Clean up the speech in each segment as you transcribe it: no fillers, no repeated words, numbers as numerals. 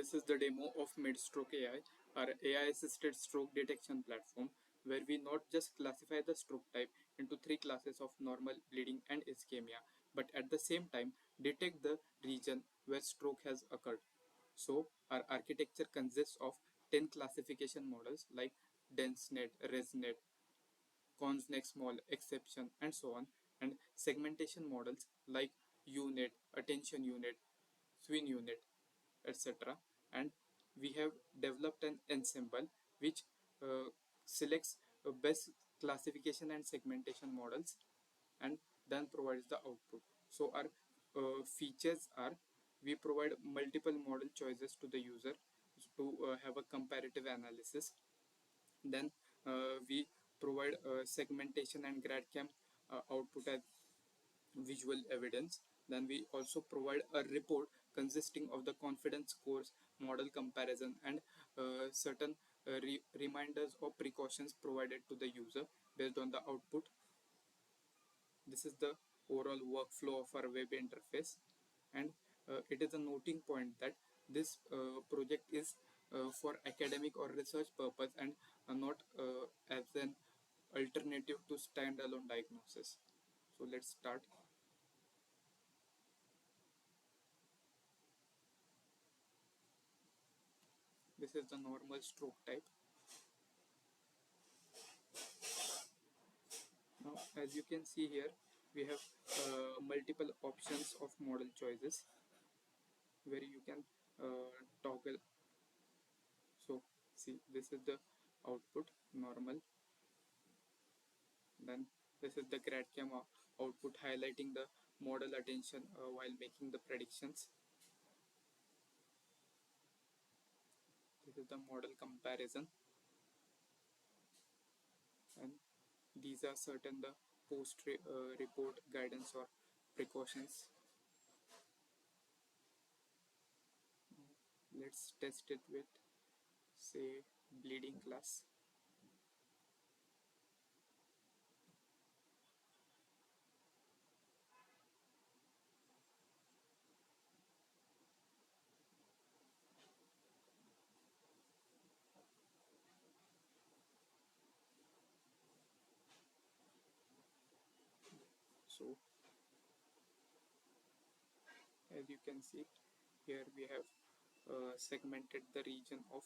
This is the demo of MedStroke AI, our AI-assisted stroke detection platform, where we not just classify the stroke type into three classes of normal, bleeding, and ischemia, but at the same time detect the region where stroke has occurred. So, our architecture consists of 10 classification models like DenseNet, ResNet, ConsNet small, exception, and so on, and segmentation models like UNet, attention unit, swing unit, etc. And we have developed an ensemble which uh, selects best classification and segmentation models and then provides the output. So our features are, we provide multiple model choices to the user to have a comparative analysis. Then we provide segmentation and GradCam output as visual evidence. Then we also provide a report consisting of the confidence scores, model comparison, and certain reminders or precautions provided to the user based on the output. This is the overall workflow of our web interface, and it is a noting point that this project is for academic or research purpose and not as an alternative to standalone diagnosis. So let's start. This is the normal stroke type. Now, as you can see here, we have multiple options of model choices where you can toggle. So, see, this is the output, normal. Then this is the GradCam output highlighting the model attention while making the predictions. This is the model comparison, and these are certain the post report guidance or precautions. Let's test it with, say, bleeding class. So as you can see here, we have segmented the region of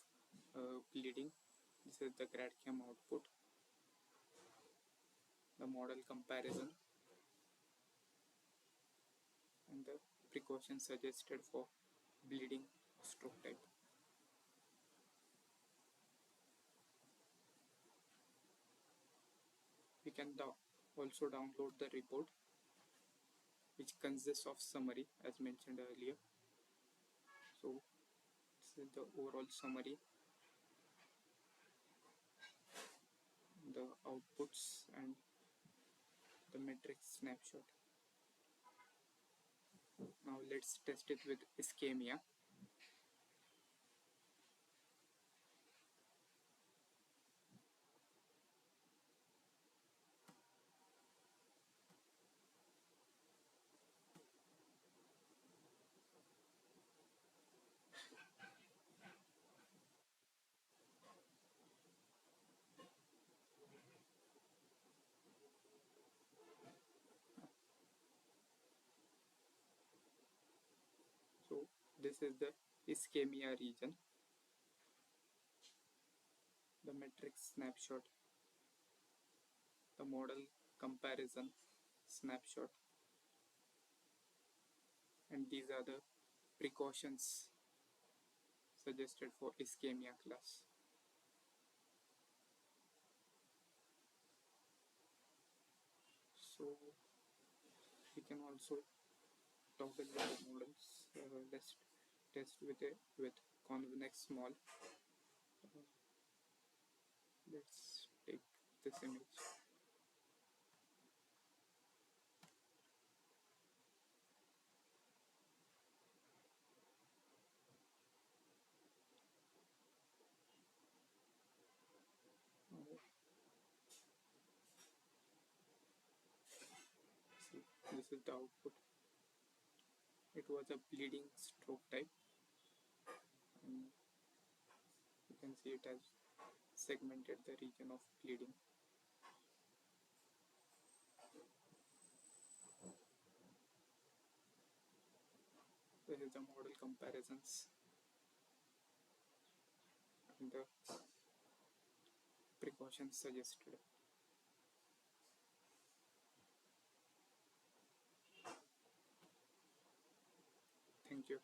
bleeding. This is the GradCam output, the model comparison, and the precautions suggested for bleeding stroke type. We can also download the report, which consists of summary as mentioned earlier. So this is the overall summary, the outputs, and the matrix snapshot. Now let's test it with ischemia. So this is the ischemia region, the matrix snapshot, the model comparison snapshot, and these are the precautions suggested for ischemia class. So we can also toggle the models. Let's test with convex small. Let's take this image. See, this is the output. It was a bleeding stroke type, and can see it has segmented the region of bleeding. This is the model comparisons and the precautions suggested. Thank you.